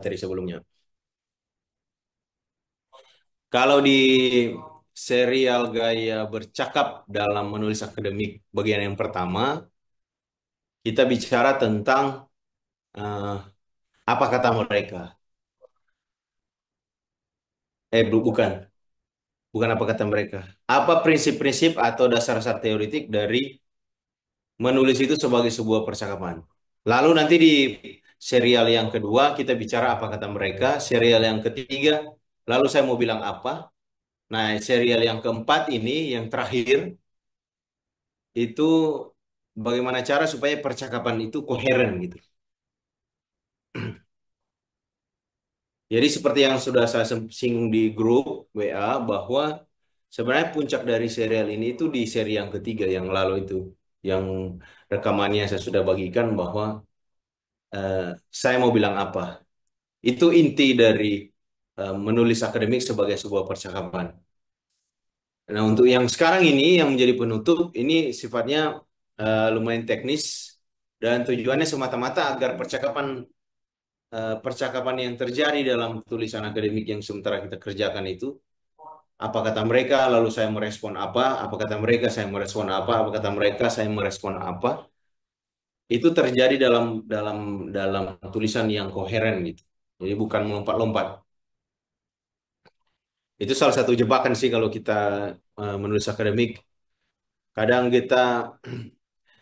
materi sebelumnya. Kalau di serial gaya bercakap dalam menulis akademik bagian yang pertama, kita bicara tentang eh, apa kata mereka. Bukan, bukan apa kata mereka. Apa prinsip-prinsip atau dasar-dasar teoritik dari menulis itu sebagai sebuah percakapan. Lalu nanti di serial yang kedua kita bicara apa kata mereka. Serial yang ketiga, lalu saya mau bilang apa. Nah, serial yang keempat ini, yang terakhir, itu bagaimana cara supaya percakapan itu koheren gitu. Jadi seperti yang sudah saya singgung di grup WA bahwa sebenarnya puncak dari serial ini itu di seri yang ketiga yang lalu itu, yang rekamannya saya sudah bagikan bahwa eh, saya mau bilang apa. Itu inti dari menulis akademik sebagai sebuah percakapan. Nah, untuk yang sekarang ini yang menjadi penutup ini sifatnya lumayan teknis dan tujuannya semata-mata agar percakapan yang terjadi dalam tulisan akademik yang sementara kita kerjakan itu apa kata mereka lalu saya merespon apa kata mereka saya merespon apa kata mereka saya merespon apa itu terjadi dalam tulisan yang koheren gitu. Jadi bukan melompat-lompat. Itu salah satu jebakan sih kalau kita menulis akademik. Kadang kita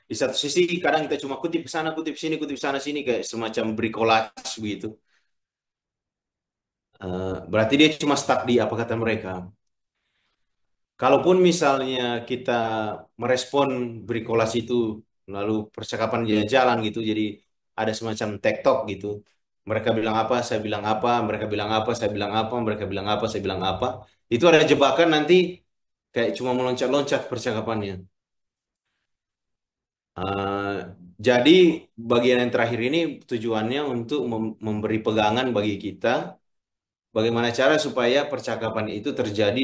di satu sisi kadang kita cuma kutip sana, kutip sana sini kayak semacam bricolage begitu. Berarti dia cuma stuck di apa kata mereka. Kalaupun misalnya kita merespon bricolage itu lalu percakapan jalan gitu, jadi ada semacam tektok gitu. Mereka bilang apa, saya bilang apa, mereka bilang apa, saya bilang apa, mereka bilang apa, saya bilang apa. Itu ada jebakan nanti kayak cuma meloncat-loncat percakapannya. Eh, jadi bagian yang terakhir ini tujuannya untuk memberi pegangan bagi kita bagaimana cara supaya percakapan itu terjadi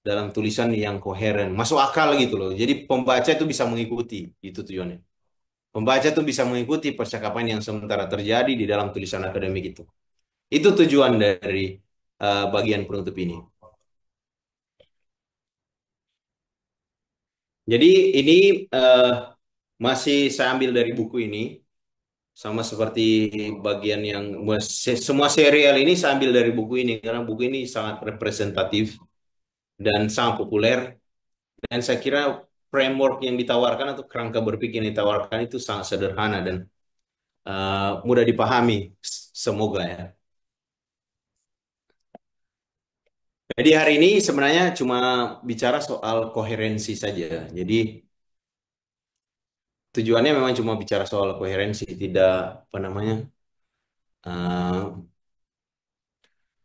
dalam tulisan yang koheren, masuk akal gitu loh. Jadi pembaca itu bisa mengikuti, itu tujuannya. Pembaca itu bisa mengikuti percakapan yang sementara terjadi di dalam tulisan akademik itu. Itu tujuan dari bagian penutup ini. Jadi ini eh, masih saya ambil dari buku ini. Sama seperti bagian yang semua serial ini saya ambil dari buku ini karena buku ini sangat representatif dan sangat populer dan saya kira framework yang ditawarkan atau kerangka berpikir yang ditawarkan itu sangat sederhana dan mudah dipahami. Semoga ya. Jadi hari ini sebenarnya cuma bicara soal koherensi saja. Jadi tujuannya memang cuma bicara soal koherensi, tidak apa namanya. eh,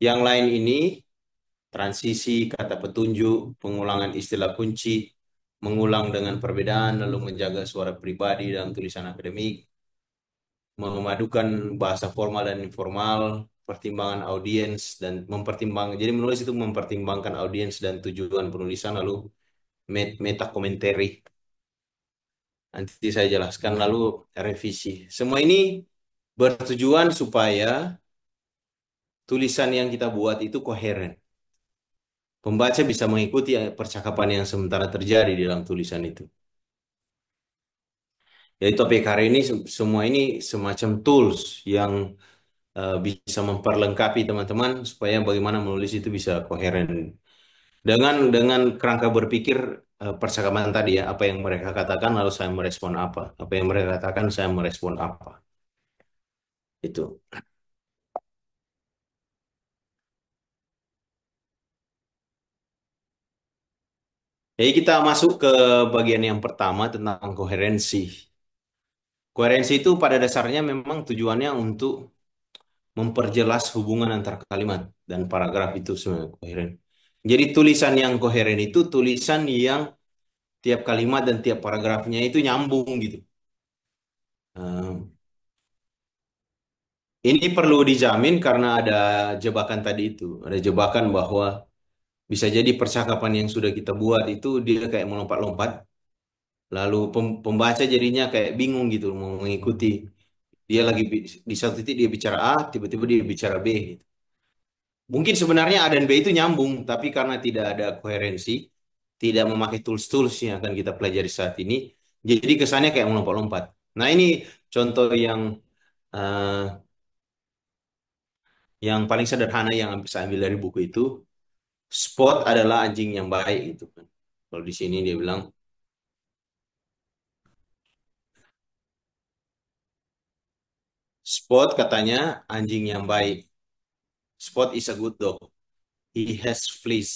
yang lain ini transisi, kata petunjuk, pengulangan istilah kunci, mengulang dengan perbedaan, lalu menjaga suara pribadi dalam tulisan akademik, memadukan bahasa formal dan informal, pertimbangan audiens, dan jadi menulis itu mempertimbangkan audiens dan tujuan penulisan, lalu meta commentary. Nanti saya jelaskan, lalu revisi. Semua ini bertujuan supaya tulisan yang kita buat itu koheren. Pembaca bisa mengikuti percakapan yang sementara terjadi di dalam tulisan itu. Jadi topik hari ini semua ini semacam tools yang bisa memperlengkapi teman-teman supaya bagaimana menulis itu bisa koheren dengan kerangka berpikir percakapan tadi ya apa yang mereka katakan lalu saya merespon apa yang mereka katakan saya merespon apa itu. Jadi kita masuk ke bagian yang pertama tentang koherensi. Koherensi itu pada dasarnya memang tujuannya untuk memperjelas hubungan antar kalimat dan paragraf itu sebenarnya koheren. Jadi tulisan yang koheren itu tulisan yang tiap kalimat dan tiap paragrafnya itu nyambung gitu. Eh, ini perlu dijamin karena ada jebakan tadi itu. Ada jebakan bahwa bisa jadi percakapan yang sudah kita buat itu dia kayak melompat-lompat. Lalu pembaca jadinya kayak bingung gitu mau mengikuti. Dia lagi di satu titik dia bicara A, tiba-tiba dia bicara B gitu. Mungkin sebenarnya A dan B itu nyambung, tapi karena tidak ada koherensi, tidak memakai tools-tools yang akan kita pelajari saat ini, jadi kesannya kayak melompat-lompat. Nah, ini contoh eh, yang paling sederhana yang saya ambil dari buku itu. Spot adalah anjing yang baik gitu kan. Kalau di sini dia bilang Spot katanya anjing yang baik. Spot is a good dog. He has fleas.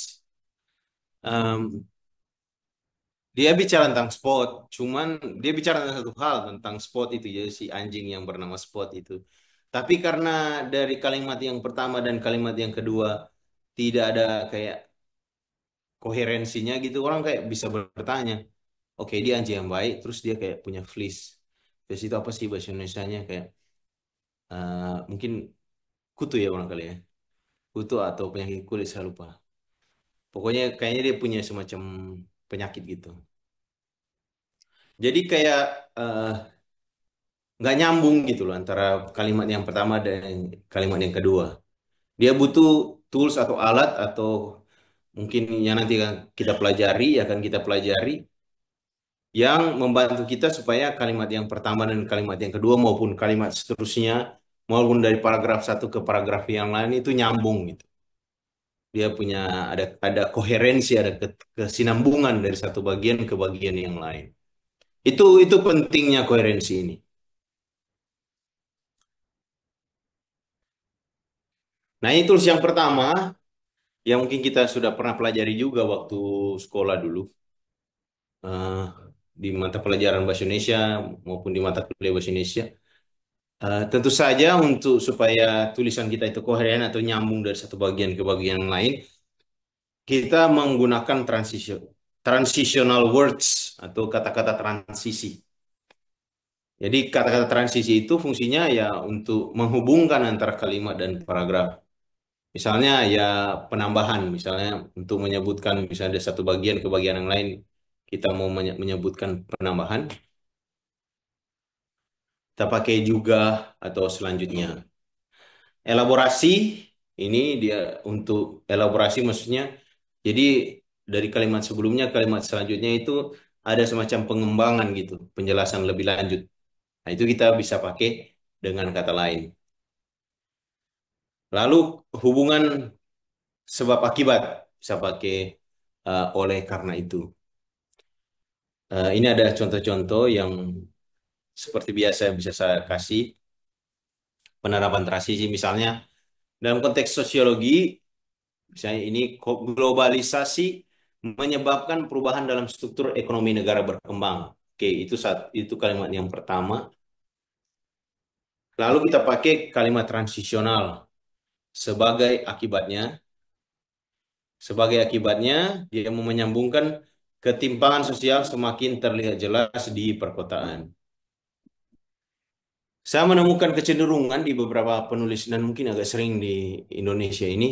Um, dia bicara tentang Spot, cuman dia bicara tentang satu hal tentang Spot itu, jadi si anjing yang bernama Spot itu. Tapi karena dari kalimat yang pertama dan kalimat yang kedua tidak ada kayak koherensinya gitu, orang kayak bisa bertanya, oke dia anjing yang baik, terus dia kayak punya fleas. Fleas itu apa sih bahasa Indonesianya, kayak mungkin kutu ya orang kali ya. Kutu atau penyakit kulit saya lupa. Pokoknya kayaknya dia punya semacam penyakit gitu. Jadi kayak eh, nggak nyambung gitu loh antara kalimat yang pertama dan kalimat yang kedua. Dia butuh tools atau alat atau mungkin yang nanti akan kita pelajari, akan kita pelajari yang membantu kita supaya kalimat yang pertama dan kalimat yang kedua maupun kalimat seterusnya maupun dari paragraf satu ke paragraf yang lain itu nyambung gitu. Dia punya ada koherensi, ada kesinambungan dari satu bagian ke bagian yang lain. Itu pentingnya koherensi ini. Nah, ini tools yang pertama yang mungkin kita sudah pernah pelajari juga waktu sekolah dulu, eh, di mata pelajaran bahasa Indonesia maupun di mata kuliah bahasa Indonesia. Tentu saja untuk supaya tulisan kita itu koheren atau nyambung dari satu bagian ke bagian yang lain, kita menggunakan transitional words atau kata-kata transisi. Jadi kata-kata transisi itu fungsinya ya untuk menghubungkan antara kalimat dan paragraf. Misalnya ya penambahan, misalnya untuk menyebutkan misalnya dari satu bagian ke bagian yang lain, kita mau menyebutkan penambahan, kita pakai juga atau selanjutnya. Elaborasi, ini dia untuk elaborasi maksudnya, jadi dari kalimat sebelumnya, kalimat selanjutnya itu ada semacam pengembangan gitu, penjelasan lebih lanjut. Nah, itu kita bisa pakai dengan kata lain. Lalu hubungan sebab akibat bisa pakai oleh karena itu. Ini ada contoh-contoh yang seperti biasa bisa saya kasih penerapan transisi misalnya dalam konteks sosiologi misalnya ini globalisasi menyebabkan perubahan dalam struktur ekonomi negara berkembang. Oke, itu kalimat yang pertama. Lalu kita pakai kalimat transisional sebagai akibatnya. Sebagai akibatnya, dia mau menyambungkan ketimpangan sosial semakin terlihat jelas di perkotaan. Saya menemukan kecenderungan di beberapa penulis dan mungkin agak sering di Indonesia ini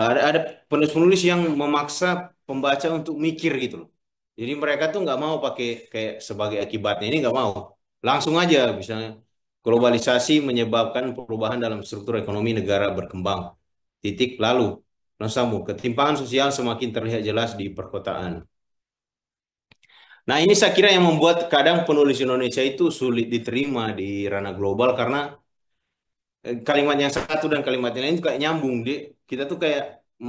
ada penulis-penulis yang memaksa pembaca untuk mikir gitu loh. Jadi mereka tuh nggak mau pakai kayak sebagai akibatnya ini nggak mau. Langsung aja misalnya globalisasi menyebabkan perubahan dalam struktur ekonomi negara berkembang. Titik lalu langsung sambung ketimpangan sosial semakin terlihat jelas di perkotaan. Nah, ini saya kira yang membuat kadang penulis Indonesia itu sulit diterima di ranah global karena kalimat yang satu dan kalimat yang lain itu kayak nyambung. Kita tuh kayak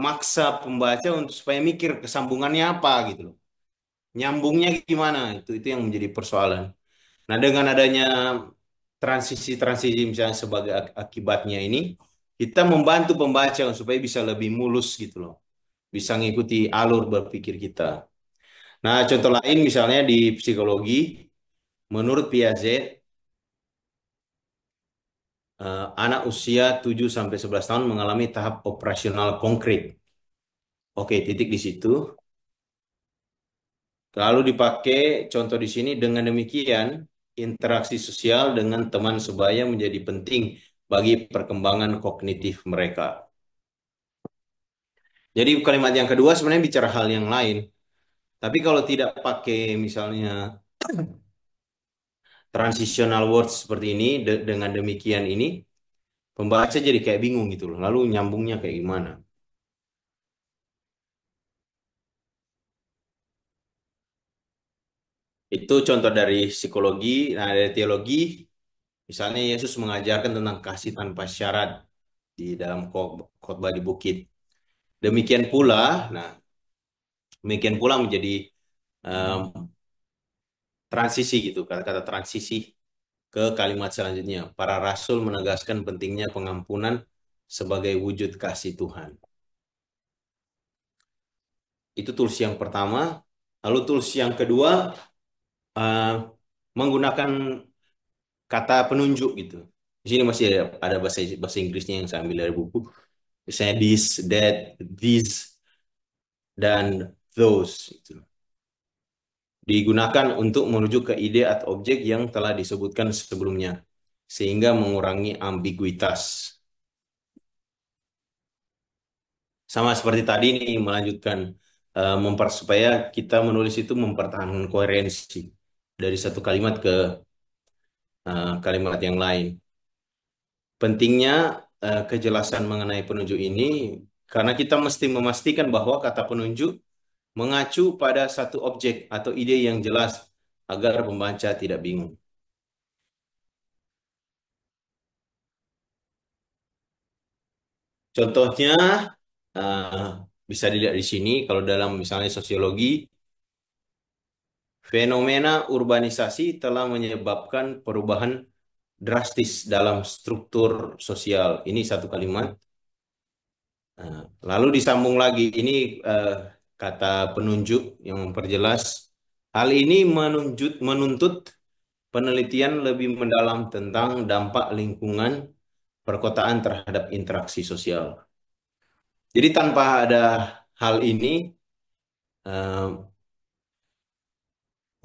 maksa pembaca untuk supaya mikir kesambungannya apa gitu loh. Nyambungnya gimana? Itu yang menjadi persoalan. Nah, dengan adanya transisi-transisi misalnya sebagai akibatnya ini, kita membantu pembaca supaya bisa lebih mulus gitu loh. Bisa ngikuti alur berpikir kita. Nah, contoh lain misalnya di psikologi, menurut Piaget, anak usia 7 sampai 11 tahun mengalami tahap operasional konkret. Oke, titik di situ. Lalu dipakai contoh di sini dengan demikian interaksi sosial dengan teman sebaya menjadi penting bagi perkembangan kognitif mereka. Jadi kalimat yang kedua sebenarnya bicara hal yang lain. Tapi kalau tidak pakai misalnya transitional words seperti ini, dengan demikian ini pembaca jadi kayak bingung gitu loh. Lalu nyambungnya kayak gimana? Itu contoh dari psikologi. Nah, dari teologi, misalnya Yesus mengajarkan tentang kasih tanpa syarat di dalam khotbah di bukit. Demikian pula, nah, demikian pula menjadi em, transisi gitu, kata-kata transisi ke kalimat selanjutnya. Para rasul menegaskan pentingnya pengampunan sebagai wujud kasih Tuhan. Itu tools yang pertama. Lalu tools yang kedua, eh, menggunakan kata penunjuk gitu. Di sini masih ada bahasa bahasa Inggrisnya yang saya ambil dari buku. Misalnya this, that, these, dan those. Gitu. Digunakan untuk merujuk ke ide atau objek yang telah disebutkan sebelumnya, sehingga mengurangi ambiguitas. Sama seperti tadi nih, melanjutkan supaya kita menulis itu mempertahankan koherensi dari satu kalimat ke kalimat yang lain. Pentingnya kejelasan mengenai penunjuk ini karena kita mesti memastikan bahwa kata penunjuk mengacu pada satu objek atau ide yang jelas agar pembaca tidak bingung. Contohnya eh, bisa dilihat di sini kalau dalam misalnya sosiologi, fenomena urbanisasi telah menyebabkan perubahan drastis dalam struktur sosial. Ini satu kalimat. Nah, lalu disambung lagi ini eh, kata penunjuk yang memperjelas hal ini menuntut penelitian lebih mendalam tentang dampak lingkungan perkotaan terhadap interaksi sosial. Jadi tanpa ada hal ini, eh,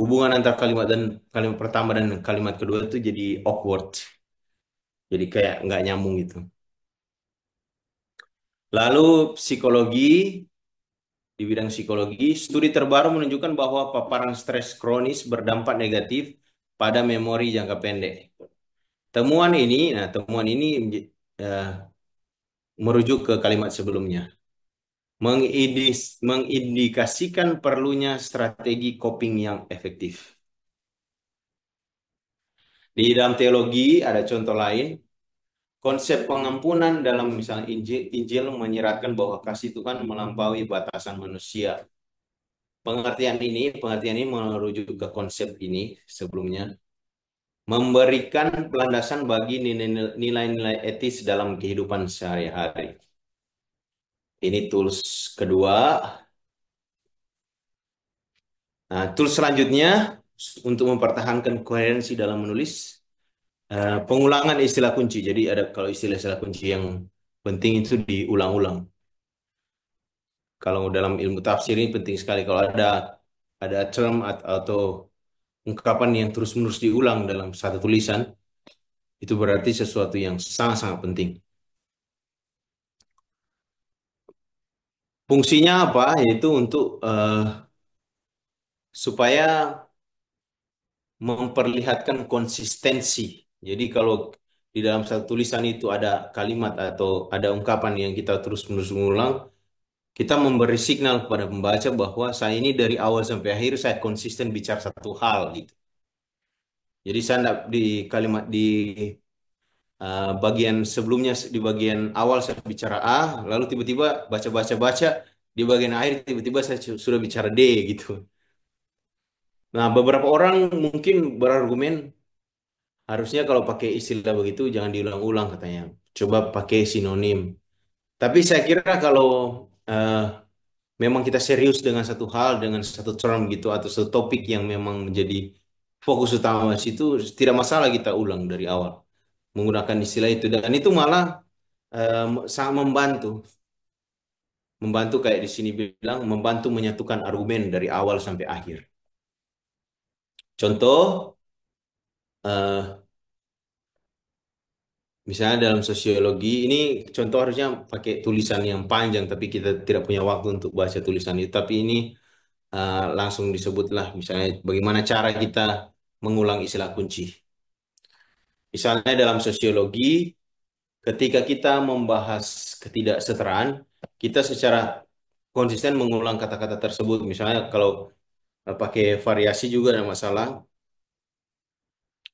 hubungan antar kalimat dan kalimat pertama dan kalimat kedua itu jadi awkward. Jadi kayak nggak nyambung gitu. Lalu psikologi, di bidang psikologi, studi terbaru menunjukkan bahwa paparan stres kronis berdampak negatif pada memori jangka pendek. Temuan ini eh, merujuk ke kalimat sebelumnya. Mengindikasikan perlunya strategi coping yang efektif. Di dalam teologi ada contoh lain, konsep pengampunan dalam misalnya Injil menyiratkan bahwa kasih Tuhan melampaui batasan manusia. Pengertian ini merujuk ke konsep ini sebelumnya, memberikan landasan bagi nilai-nilai etis dalam kehidupan sehari-hari. Ini tools kedua. Nah, tools selanjutnya untuk mempertahankan koherensi dalam menulis, pengulangan istilah kunci. Jadi ada kalau istilah-istilah kunci yang penting itu diulang-ulang. Kalau dalam ilmu tafsir ini penting sekali kalau ada term atau ungkapan yang terus-menerus diulang dalam satu tulisan, itu berarti sesuatu yang sangat-sangat penting. Fungsinya apa? Yaitu untuk supaya memperlihatkan konsistensi. Jadi kalau di dalam satu tulisan itu ada kalimat atau ada ungkapan yang kita terus-menerus mengulang, kita memberi signal kepada pembaca bahwa saya ini dari awal sampai akhir saya konsisten bicara satu hal gitu. Jadi saya tidak di kalimat di bagian sebelumnya di bagian awal saya bicara A, lalu tiba-tiba baca-baca-baca di bagian akhir tiba-tiba saya sudah bicara D gitu. Nah, beberapa orang mungkin berargumen harusnya kalau pakai istilah begitu jangan diulang-ulang katanya. Coba pakai sinonim. Tapi saya kira kalau eh, memang kita serius dengan satu hal, dengan satu term gitu atau satu topik yang memang menjadi fokus utama di situ, tidak masalah kita ulang dari awal menggunakan istilah itu dan itu malah sangat membantu, membantu kayak di sini bilang membantu menyatukan argumen dari awal sampai akhir. Contoh, eh, misalnya dalam sosiologi ini contoh harusnya pakai tulisan yang panjang, tapi kita tidak punya waktu untuk baca tulisan itu. Tapi ini langsung disebutlah misalnya bagaimana cara kita mengulang istilah kunci. Misalnya dalam sosiologi, ketika kita membahas ketidaksetaraan, kita secara konsisten mengulang kata-kata tersebut. Misalnya kalau pakai variasi juga ada masalah,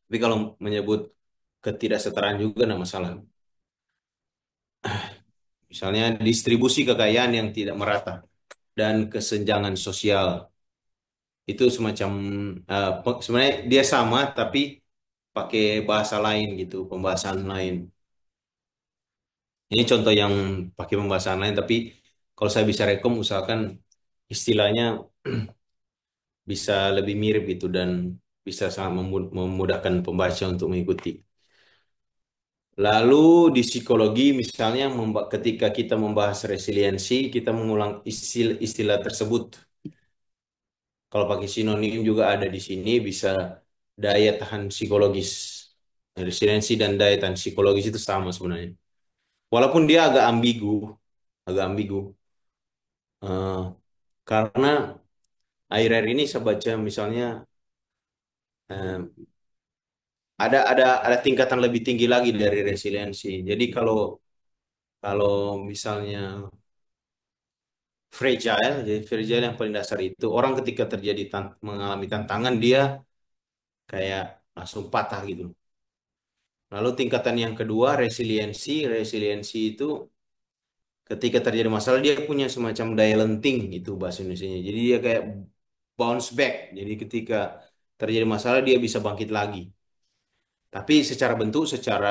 tapi kalau menyebut ketidaksetaraan juga ada masalah. Misalnya distribusi kekayaan yang tidak merata dan kesenjangan sosial. Itu semacam sebenarnya dia sama tapi pakai bahasa lain gitu, pembahasan lain. Ini contoh yang pakai pembahasan lain, tapi kalau saya bisa rekom, usahakan istilahnya bisa lebih mirip gitu dan bisa sangat memudahkan pembaca untuk mengikuti. Lalu di psikologi misalnya ketika kita membahas resiliensi, kita mengulang istilah tersebut. Kalau pakai sinonim juga ada di sini, bisa daya tahan psikologis. Resiliensi dan daya tahan psikologis itu sama sebenarnya. Walaupun dia agak ambigu, agak ambigu. Eh, karena akhir-akhir ini saya baca misalnya eh, ada tingkatan lebih tinggi lagi dari resiliensi. Jadi kalau kalau misalnya fragile, jadi fragile yang paling dasar itu orang ketika terjadi mengalami tantangan dia kayak langsung patah gitu. Lalu tingkatan yang kedua resiliensi, resiliensi itu ketika terjadi masalah dia punya semacam daya lenting itu bahasa Indonesianya. Jadi dia kayak bounce back. Jadi ketika terjadi masalah dia bisa bangkit lagi. Tapi secara bentuk, secara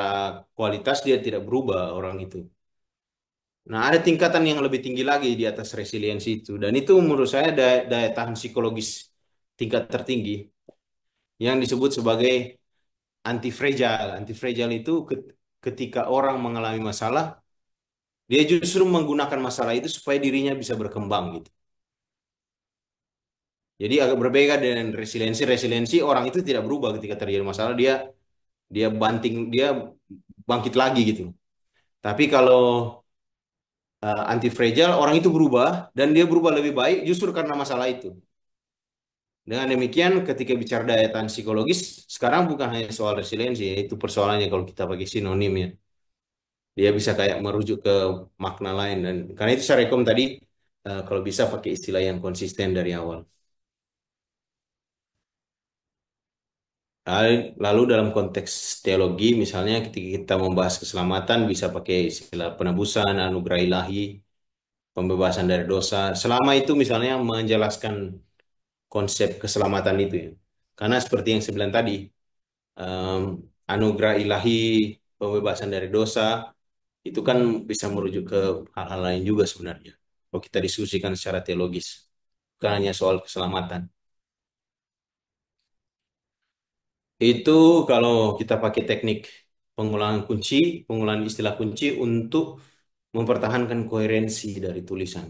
kualitas dia tidak berubah orang itu. Nah, ada tingkatan yang lebih tinggi lagi di atas resiliensi itu. Dan itu menurut saya daya tahan psikologis tingkat tertinggi yang disebut sebagai anti-fragile. Anti-fragile itu ketika orang mengalami masalah, dia justru menggunakan masalah itu supaya dirinya bisa berkembang gitu. Jadi agak berbeda dengan resiliensi. Resiliensi orang itu tidak berubah ketika terjadi masalah, dia dia banting, dia bangkit lagi gitu. Tapi kalau anti fragile orang itu berubah dan dia berubah lebih baik justru karena masalah itu. Dengan demikian ketika bicara daya tahan psikologis sekarang bukan hanya soal resiliensi ya, itu persoalannya kalau kita pakai sinonim ya. Dia bisa kayak merujuk ke makna lain dan karena itu saya rekom tadi kalau bisa pakai istilah yang konsisten dari awal. Lalu dalam konteks teologi misalnya ketika kita membahas keselamatan bisa pakai istilah penebusan, anugerah ilahi, pembebasan dari dosa. Selama itu misalnya menjelaskan konsep keselamatan itu ya. Karena seperti yang saya bilang tadi, em, anugerah ilahi, pembebasan dari dosa, itu kan bisa merujuk ke hal-hal lain juga sebenarnya. Kalau kita diskusikan secara teologis, bukan hanya soal keselamatan. Itu kalau kita pakai teknik pengulangan kunci, pengulangan istilah kunci untuk mempertahankan koherensi dari tulisan.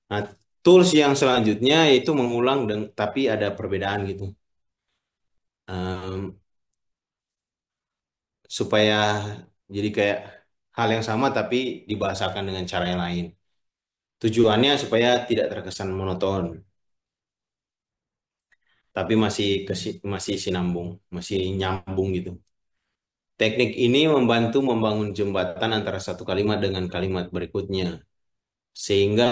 Nah, tools yang selanjutnya yaitu mengulang tapi ada perbedaan gitu. Em, supaya jadi kayak hal yang sama tapi dibahasakan dengan cara yang lain. Tujuannya supaya tidak terkesan monoton, tapi masih sinambung, masih nyambung gitu. Teknik ini membantu membangun jembatan antara satu kalimat dengan kalimat berikutnya, sehingga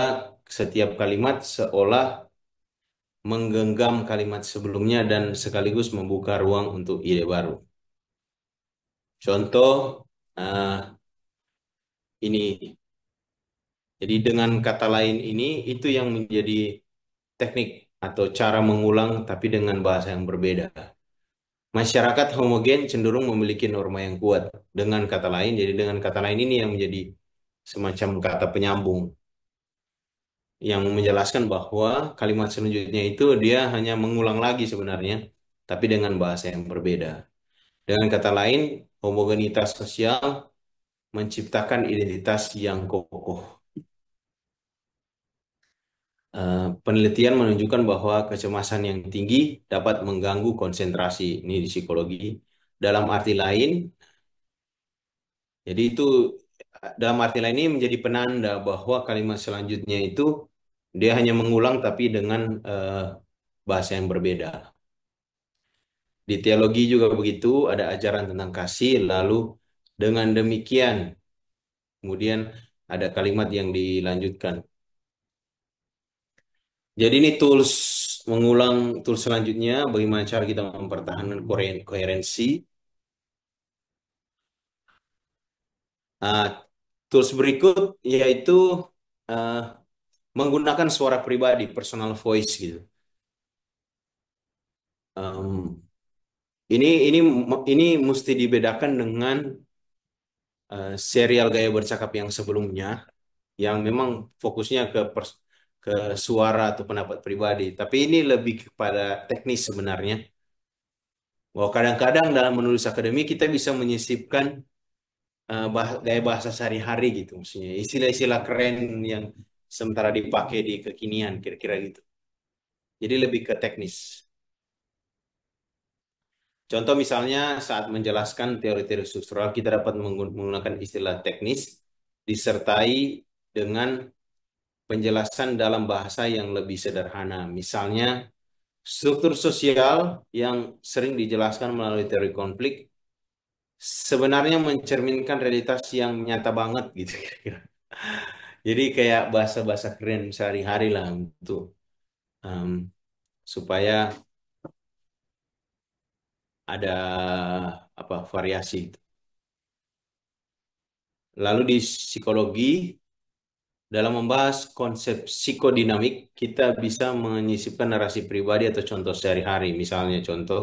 setiap kalimat seolah menggenggam kalimat sebelumnya dan sekaligus membuka ruang untuk ide baru. Contoh ini, jadi dengan kata lain ini itu yang menjadi teknik atau cara mengulang tapi dengan bahasa yang berbeda. Masyarakat homogen cenderung memiliki norma yang kuat. Dengan kata lain, jadi dengan kata lain ini yang menjadi semacam kata penyambung yang menjelaskan bahwa kalimat selanjutnya itu dia hanya mengulang lagi sebenarnya, tapi dengan bahasa yang berbeda. Dengan kata lain, homogenitas sosial menciptakan identitas yang kokoh. Penelitian menunjukkan bahwa kecemasan yang tinggi dapat mengganggu konsentrasi. Ini di psikologi. Dalam arti lain, jadi itu dalam arti lain ini menjadi penanda bahwa kalimat selanjutnya itu dia hanya mengulang tapi dengan bahasa yang berbeda. Di teologi juga begitu, ada ajaran tentang kasih, lalu dengan demikian, kemudian ada kalimat yang dilanjutkan. Jadi ini tools mengulang tools selanjutnya, bagaimana cara kita mempertahankan koherensi. Nah, tools berikut yaitu eh, menggunakan suara pribadi, personal voice gitu. Em, ini mesti dibedakan dengan serial gaya bercakap yang sebelumnya, yang memang fokusnya ke suara atau pendapat pribadi. Tapi ini lebih kepada teknis sebenarnya. Bahwa kadang-kadang dalam menulis akademik kita bisa menyisipkan gaya bahasa sehari-hari gitu, maksudnya istilah-istilah keren yang sementara dipakai di kekinian, kira-kira gitu. Jadi lebih ke teknis. Contoh misalnya saat menjelaskan teori-teori struktural kita dapat menggunakan istilah teknis disertai dengan penjelasan dalam bahasa yang lebih sederhana. Misalnya struktur sosial yang sering dijelaskan melalui teori konflik sebenarnya mencerminkan realitas yang nyata banget gitu kira-kira. Jadi kayak bahasa-bahasa keren sehari-hari lah untuk em, supaya ada apa variasi. Lalu di psikologi dalam membahas konsep psikodinamik kita bisa menyisipkan narasi pribadi atau contoh sehari-hari. Misalnya contoh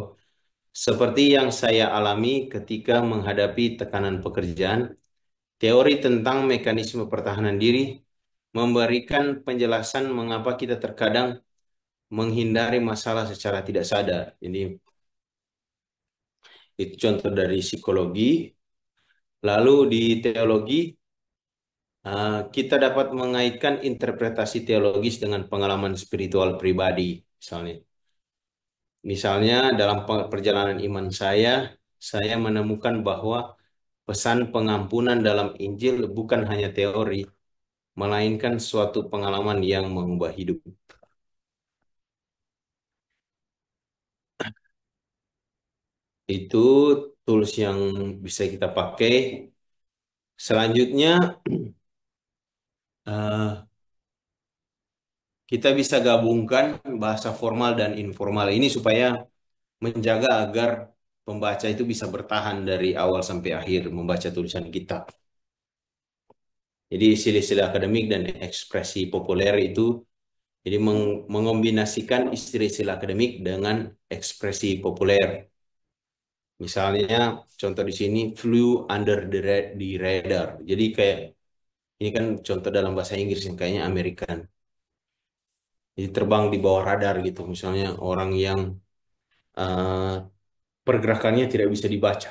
seperti yang saya alami ketika menghadapi tekanan pekerjaan, teori tentang mekanisme pertahanan diri memberikan penjelasan mengapa kita terkadang menghindari masalah secara tidak sadar. Jadi itu contoh dari psikologi. Lalu di teologi, kita dapat mengaitkan interpretasi teologis dengan pengalaman spiritual pribadi. Misalnya, dalam perjalanan iman saya menemukan bahwa pesan pengampunan dalam Injil bukan hanya teori, melainkan suatu pengalaman yang mengubah hidup. Itu tools yang bisa kita pakai. Selanjutnya, eh, kita bisa gabungkan bahasa formal dan informal ini supaya menjaga agar pembaca itu bisa bertahan dari awal sampai akhir membaca tulisan kita. Jadi istilah-istilah akademik dan ekspresi populer itu jadi mengombinasikan istilah-istilah akademik dengan ekspresi populer. Misalnya contoh di sini flew under the radar. Jadi kayak ini kan contoh dalam bahasa Inggris yang kayaknya American. Jadi terbang di bawah radar gitu. Misalnya orang yang eh, pergerakannya tidak bisa dibaca.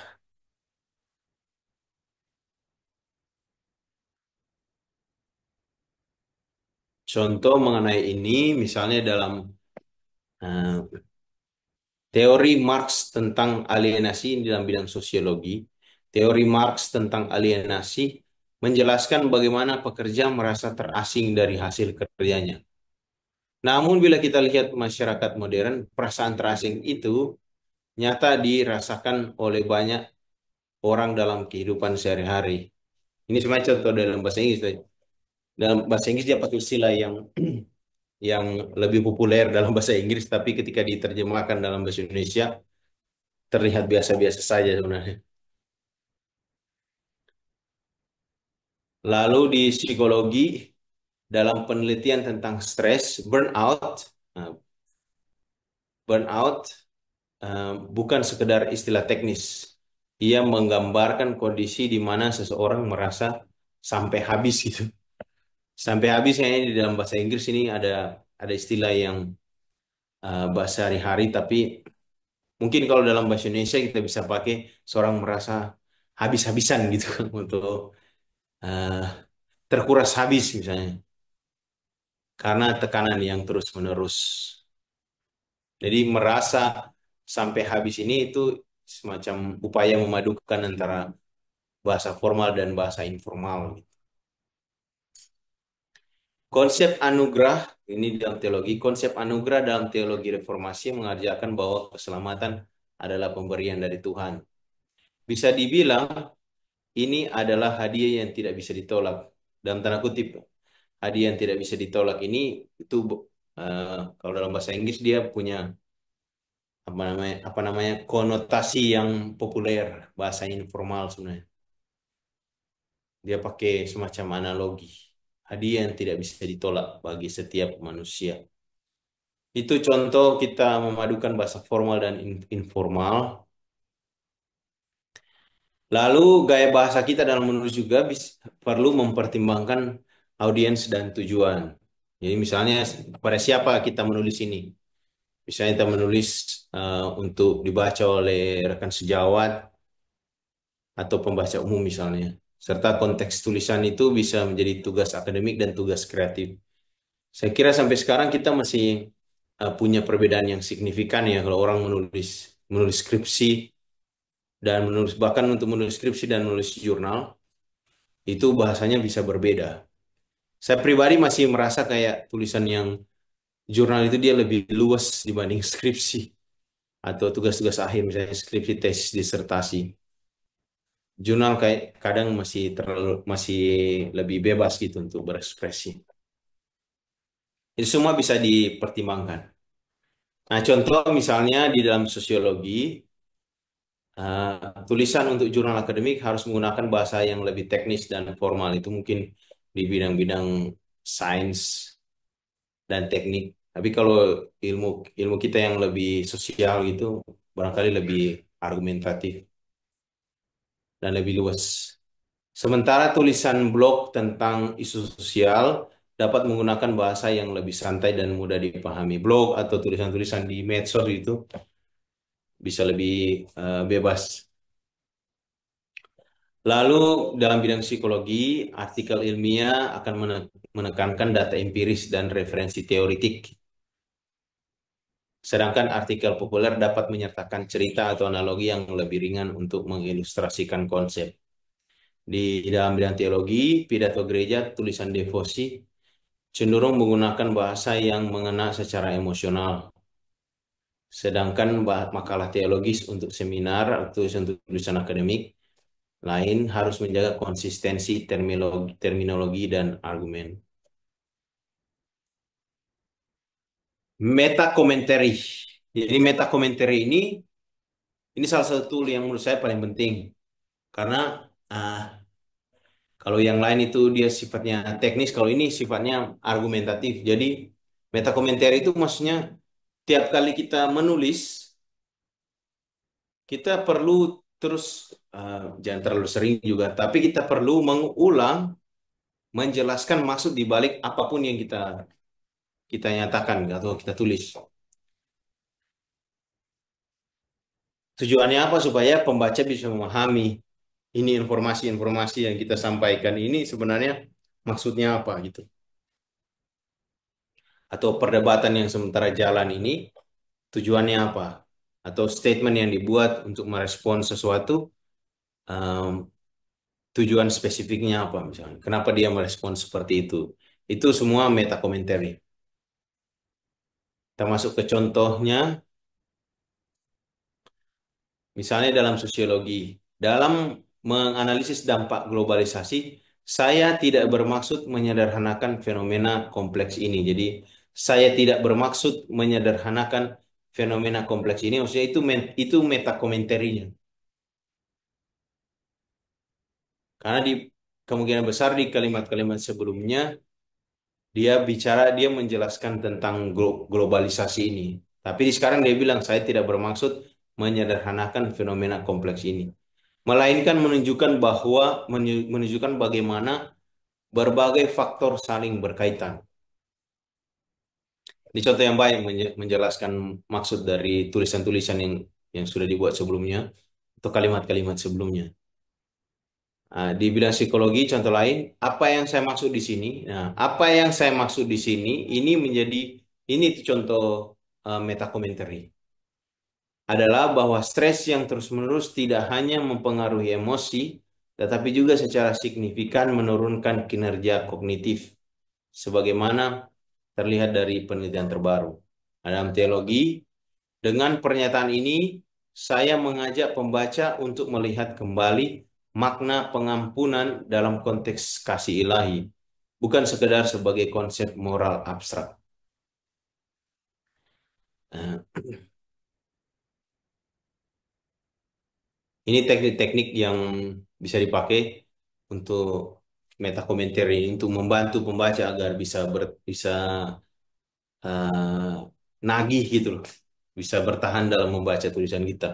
Contoh mengenai ini misalnya dalam eh, teori Marx tentang alienasi ini dalam bidang sosiologi. Teori Marx tentang alienasi menjelaskan bagaimana pekerja merasa terasing dari hasil kerjanya. Namun bila kita lihat masyarakat modern, perasaan terasing itu nyata dirasakan oleh banyak orang dalam kehidupan sehari-hari. Ini semacam contoh dalam bahasa Inggris. Dalam bahasa Inggris dia pakai istilah yang lebih populer dalam bahasa Inggris, tapi ketika diterjemahkan dalam bahasa Indonesia terlihat biasa-biasa saja sebenarnya. Lalu di psikologi, dalam penelitian tentang stres, nah, burnout bukan sekedar istilah teknis. Ia menggambarkan kondisi di mana seseorang merasa sampai habis gitu. Sampai habis kayaknya di dalam bahasa Inggris ini ada istilah yang bahasa hari-hari, tapi mungkin kalau dalam bahasa Indonesia kita bisa pakai seorang merasa habis-habisan gitu kan untuk eh, terkuras habis misalnya karena tekanan yang terus-menerus. Jadi merasa sampai habis ini itu semacam upaya memadukan antara bahasa formal dan bahasa informal. Konsep anugerah ini dalam teologi, konsep anugerah dalam teologi reformasi mengajarkan bahwa keselamatan adalah pemberian dari Tuhan. Bisa dibilang ini adalah hadiah yang tidak bisa ditolak. Dalam tanda kutip, hadiah yang tidak bisa ditolak ini itu kalau dalam bahasa Inggris dia punya apa namanya konotasi yang populer, bahasa informal sebenarnya. Dia pakai semacam analogi. Hadiah yang tidak bisa ditolak bagi setiap manusia. Itu contoh kita memadukan bahasa formal dan informal. Lalu gaya bahasa kita dalam menulis juga perlu mempertimbangkan audiens dan tujuan. Jadi misalnya pada siapa kita menulis ini? Misalnya kita menulis untuk dibaca oleh rekan sejawat atau pembaca umum misalnya. Serta konteks tulisan itu bisa menjadi tugas akademik dan tugas kreatif. Saya kira sampai sekarang kita masih punya perbedaan yang signifikan ya kalau orang menulis menulis skripsi dan menulis bahkan untuk menulis skripsi dan menulis jurnal itu bahasanya bisa berbeda. Saya pribadi masih merasa kayak tulisan yang jurnal itu dia lebih luas dibanding skripsi atau tugas-tugas akhir misalnya skripsi, tesis, disertasi. Jurnal kayak kadang masih lebih bebas gitu untuk berekspresi. Itu semua bisa dipertimbangkan. Nah, contoh misalnya di dalam sosiologi, tulisan untuk jurnal akademik harus menggunakan bahasa yang lebih teknis dan formal. Itu mungkin di bidang-bidang sains dan teknik. Tapi kalau ilmu ilmu kita yang lebih sosial gitu, barangkali lebih argumentatif dan lebih luas. Sementara tulisan blog tentang isu sosial dapat menggunakan bahasa yang lebih santai dan mudah dipahami. Blog atau tulisan-tulisan di medsos itu bisa lebih bebas. Lalu dalam bidang psikologi, artikel ilmiah akan menekankan data empiris dan referensi teoritik. Sedangkan artikel populer dapat menyertakan cerita atau analogi yang lebih ringan untuk mengilustrasikan konsep. Di dalam bidang teologi, pidato gereja, tulisan devosi cenderung menggunakan bahasa yang mengena secara emosional. Sedangkan makalah teologis untuk seminar atau tulisan akademik lain harus menjaga konsistensi terminologi dan argumen. Meta commentary. Jadi meta commentary ini salah satu tool yang menurut saya paling penting karena ah, kalau yang lain itu dia sifatnya teknis, kalau ini sifatnya argumentatif. Jadi meta commentary itu maksudnya tiap kali kita menulis, kita perlu terus jangan terlalu sering juga, tapi kita perlu mengulang, menjelaskan maksud di balik apapun yang kita kita nyatakan atau kita tulis. Tujuannya apa? Supaya pembaca bisa memahami ini informasi-informasi yang kita sampaikan ini sebenarnya maksudnya apa gitu. Atau perdebatan yang sementara jalan ini tujuannya apa? Atau statement yang dibuat untuk merespon sesuatu em, tujuan spesifiknya apa misalnya? Kenapa dia merespon seperti itu? Itu semua meta commentary. Kita masuk ke contohnya, misalnya dalam sosiologi, dalam menganalisis dampak globalisasi, saya tidak bermaksud menyederhanakan fenomena kompleks ini. Jadi, saya tidak bermaksud menyederhanakan fenomena kompleks ini. Maksudnya itu meta komenterinya. Karena di kemungkinan besar di kalimat-kalimat sebelumnya dia menjelaskan tentang globalisasi ini. Tapi sekarang dia bilang saya tidak bermaksud menyederhanakan fenomena kompleks ini. Melainkan menunjukkan bagaimana berbagai faktor saling berkaitan. Ini contoh yang baik menjelaskan maksud dari tulisan-tulisan yang sudah dibuat sebelumnya atau kalimat-kalimat sebelumnya. Nah, di bidang psikologi, contoh lain, apa yang saya maksud di sini? Nah, apa yang saya maksud di sini, ini tuh contoh meta commentary. Adalah bahwa stres yang terus-menerus tidak hanya mempengaruhi emosi, tetapi juga secara signifikan menurunkan kinerja kognitif, sebagaimana terlihat dari penelitian terbaru. Dalam teologi, dengan pernyataan ini, saya mengajak pembaca untuk melihat kembali makna pengampunan dalam konteks kasih ilahi, bukan sekedar sebagai konsep moral abstrak. Nah, ini teknik-teknik yang bisa dipakai untuk meta commentary untuk membantu pembaca agar bisa eh, nagih gitu loh, bisa bertahan dalam membaca tulisan kita.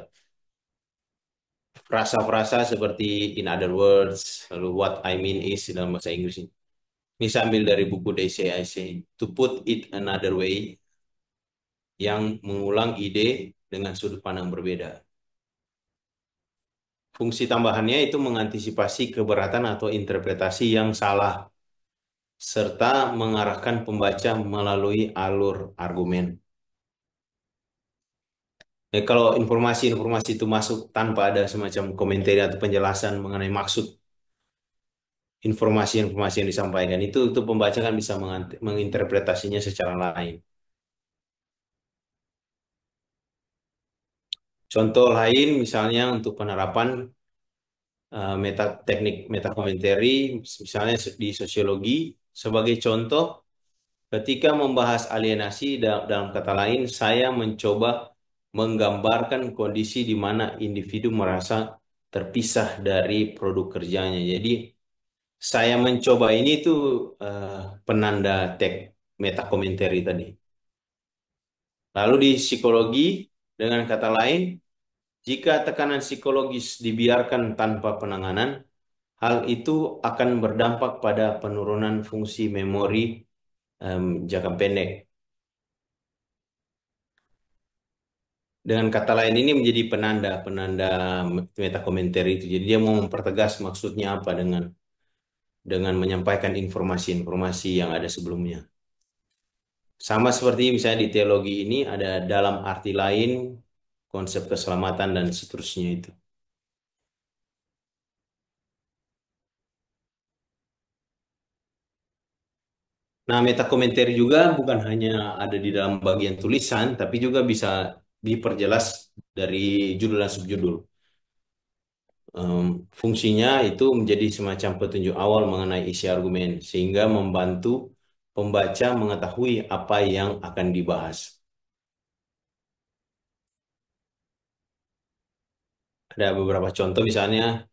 Frasa-frasa seperti in other words, lalu what I mean is dalam bahasa Inggris ini. Ini saya ambil dari buku They Say I Say. To put it another way, yang mengulang ide dengan sudut pandang berbeda. Fungsi tambahannya itu mengantisipasi keberatan atau interpretasi yang salah, serta mengarahkan pembaca melalui alur argumen. Kalau informasi-informasi itu masuk tanpa ada semacam komentar atau penjelasan mengenai maksud informasi-informasi yang disampaikan, itu pembaca kan bisa menginterpretasinya secara lain. Contoh lain misalnya untuk penerapan teknik meta commentary, misalnya di sosiologi, sebagai contoh, ketika membahas alienasi, dalam kata lain, saya mencoba menggambarkan kondisi di mana individu merasa terpisah dari produk kerjanya. Jadi, saya mencoba ini tuh eh, penanda meta commentary tadi. Lalu di psikologi, dengan kata lain, jika tekanan psikologis dibiarkan tanpa penanganan, hal itu akan berdampak pada penurunan fungsi memori jangka pendek. Dengan kata lain ini menjadi penanda meta komentar itu. Jadi dia mau mempertegas maksudnya apa dengan menyampaikan informasi-informasi yang ada sebelumnya. Sama seperti misalnya di teologi ini ada dalam arti lain konsep keselamatan dan seterusnya itu. Nah, meta komentar juga bukan hanya ada di dalam bagian tulisan, tapi juga bisa diperjelas dari judul dan subjudul. Fungsinya itu menjadi semacam petunjuk awal mengenai isi argumen, sehingga membantu pembaca mengetahui apa yang akan dibahas. Ada beberapa contoh misalnya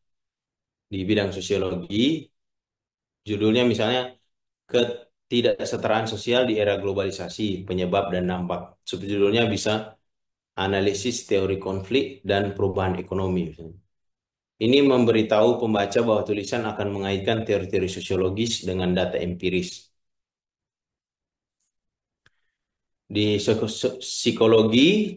di bidang sosiologi, judulnya misalnya ketidaksetaraan sosial di era globalisasi, penyebab dan dampak. Subjudulnya bisa analisis teori konflik dan perubahan ekonomi, misalnya. Ini memberitahu pembaca bahwa tulisan akan mengaitkan teori-teori sosiologis dengan data empiris. Di psikologi,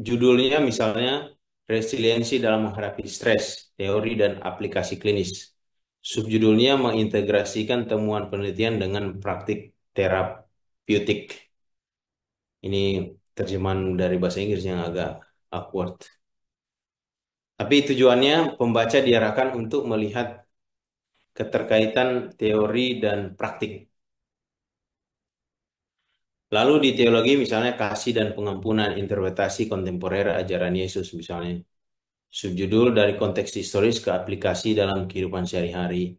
judulnya misalnya resiliensi dalam menghadapi stres, teori dan aplikasi klinis. Subjudulnya mengintegrasikan temuan penelitian dengan praktik terapeutik. Ini terjemahan dari bahasa Inggris yang agak awkward. Tapi tujuannya pembaca diarahkan untuk melihat keterkaitan teori dan praktik. Lalu di teologi misalnya kasih dan pengampunan interpretasi kontemporer ajaran Yesus misalnya. Subjudul dari konteks historis ke aplikasi dalam kehidupan sehari-hari.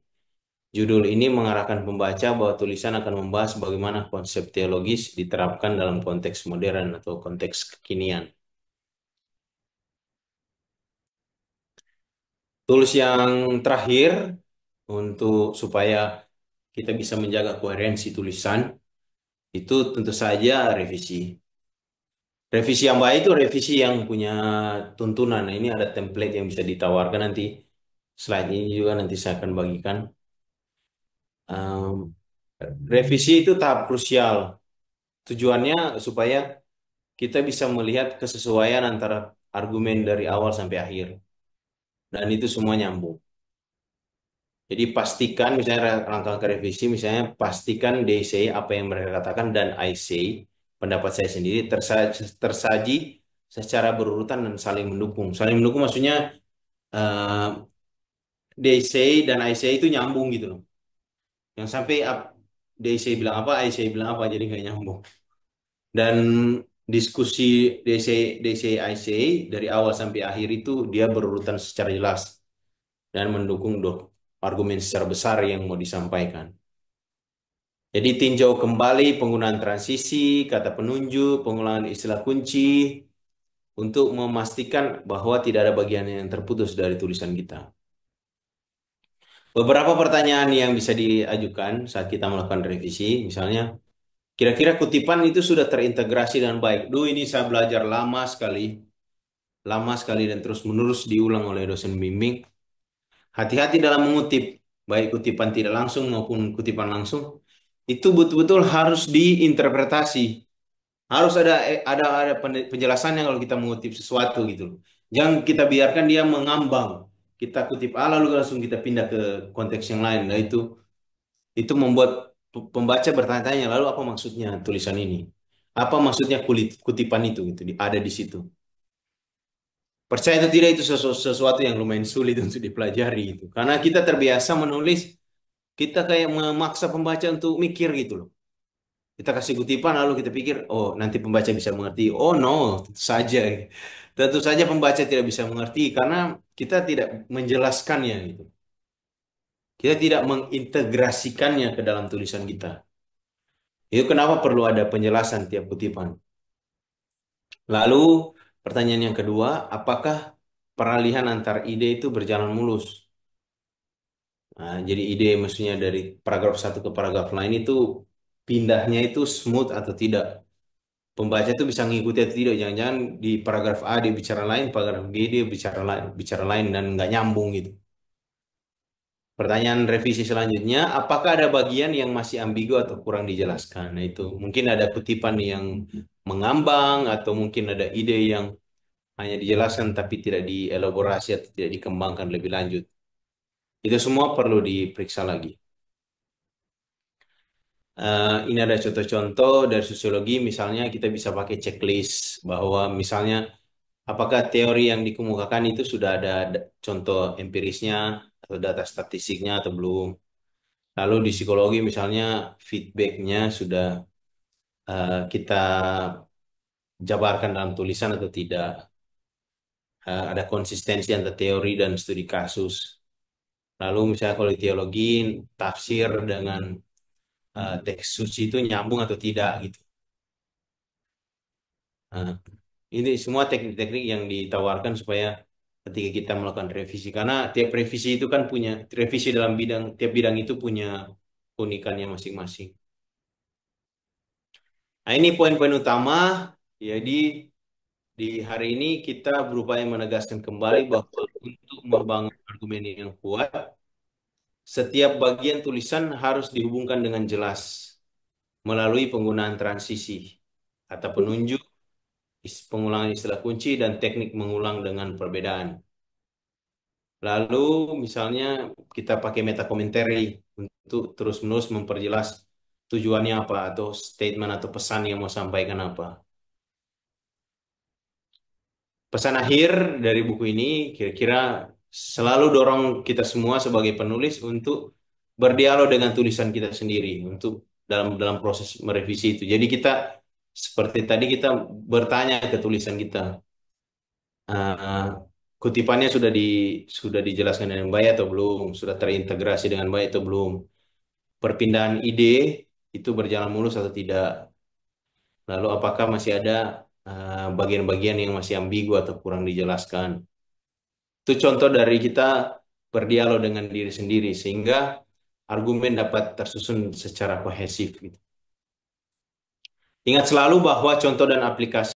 Judul ini mengarahkan pembaca bahwa tulisan akan membahas bagaimana konsep teologis diterapkan dalam konteks modern atau konteks kekinian. Tools yang terakhir untuk supaya kita bisa menjaga koherensi tulisan itu tentu saja revisi. Revisi yang baik itu revisi yang punya tuntunan. Nah, ini ada template yang bisa ditawarkan nanti. Slide ini juga nanti saya akan bagikan. Um, Revisi itu tahap krusial. Tujuannya supaya kita bisa melihat kesesuaian antara argumen dari awal sampai akhir. Dan itu semua nyambung. Jadi pastikan misalnya langkah-langkah revisi, misalnya pastikan they say apa yang mereka katakan dan I say, pendapat saya sendiri tersaji secara berurutan dan saling mendukung. Saling mendukung maksudnya eh, they say dan I say itu nyambung gitu loh. Yang sampai they say bilang apa, I say bilang apa, jadi nggak nyambung. Dan diskusi DC, DCIC dari awal sampai akhir itu dia berurutan secara jelas dan mendukung argumen secara besar yang mau disampaikan. Jadi tinjau kembali penggunaan transisi, kata penunjuk, penggunaan istilah kunci untuk memastikan bahwa tidak ada bagian yang terputus dari tulisan kita. Beberapa pertanyaan yang bisa diajukan saat kita melakukan revisi, misalnya, kira-kira kutipan itu sudah terintegrasi dengan baik. Duh, ini saya belajar lama sekali dan terus-menerus diulang oleh dosen bimbing. Hati-hati dalam mengutip, baik kutipan tidak langsung maupun kutipan langsung. Itu betul-betul harus diinterpretasi. Harus ada penjelasannya kalau kita mengutip sesuatu gitu loh. Jangan kita biarkan dia mengambang. Kita kutip A lalu langsung kita pindah ke konteks yang lain. Nah itu membuat pembaca bertanya-tanya lalu apa maksudnya tulisan ini? Apa maksudnya kutipan itu gitu ada di situ. Percaya atau tidak itu sesuatu yang lumayan sulit untuk dipelajari itu. Karena kita terbiasa menulis, kita kayak memaksa pembaca untuk mikir gitu loh. Kita kasih kutipan lalu kita pikir, oh nanti pembaca bisa mengerti. Oh no, tentu saja. Tentu saja pembaca tidak bisa mengerti karena kita tidak menjelaskannya gitu. Kita tidak mengintegrasikannya ke dalam tulisan kita. Itu kenapa perlu ada penjelasan tiap kutipan. Lalu pertanyaan yang kedua, apakah peralihan antar ide itu berjalan mulus? Nah, jadi ide maksudnya dari paragraf satu ke paragraf lain itu pindahnya itu smooth atau tidak? Pembaca itu bisa mengikuti atau tidak? Jangan-jangan di paragraf A dia bicara lain, paragraf B dia bicara lain dan nggak nyambung gitu. Pertanyaan revisi selanjutnya, apakah ada bagian yang masih ambigu atau kurang dijelaskan? Nah, itu mungkin ada kutipan yang mengambang atau mungkin ada ide yang hanya dijelaskan tapi tidak dielaborasi atau tidak dikembangkan lebih lanjut. Itu semua perlu diperiksa lagi. Ini ada contoh-contoh dari sosiologi, misalnya kita bisa pakai checklist bahwa misalnya apakah teori yang dikemukakan itu sudah ada contoh empirisnya atau data statistiknya atau belum. Lalu di psikologi misalnya feedbacknya sudah kita jabarkan dalam tulisan atau tidak. Ada konsistensi antara teori dan studi kasus. Lalu misalnya kalau di teologi tafsir dengan teks suci itu nyambung atau tidak gitu. Nah, ini semua teknik-teknik yang ditawarkan supaya ketika kita melakukan revisi, karena tiap revisi itu kan punya revisi dalam bidang, tiap bidang itu punya keunikannya masing-masing. Nah, ini poin-poin utama. Jadi di hari ini kita berupaya menegaskan kembali bahwa untuk membangun argumen yang kuat, setiap bagian tulisan harus dihubungkan dengan jelas melalui penggunaan transisi, kata penunjuk, pengulangan istilah kunci, dan teknik mengulang dengan perbedaan. Lalu misalnya kita pakai meta commentary untuk terus-menerus memperjelas tujuannya apa atau statement atau pesan yang mau sampaikan apa. Pesan akhir dari buku ini kira-kira selalu dorong kita semua sebagai penulis untuk berdialog dengan tulisan kita sendiri untuk dalam dalam proses merevisi itu. Jadi kita seperti tadi kita bertanya ke tulisan kita, eh, kutipannya sudah dijelaskan dengan baik atau belum, sudah terintegrasi dengan baik atau belum, perpindahan ide itu berjalan mulus atau tidak. Lalu apakah masih ada bagian-bagian yang masih ambigu atau kurang dijelaskan. Itu contoh dari kita berdialog dengan diri sendiri sehingga argumen dapat tersusun secara kohesif gitu. Ingat selalu bahwa contoh dan aplikasi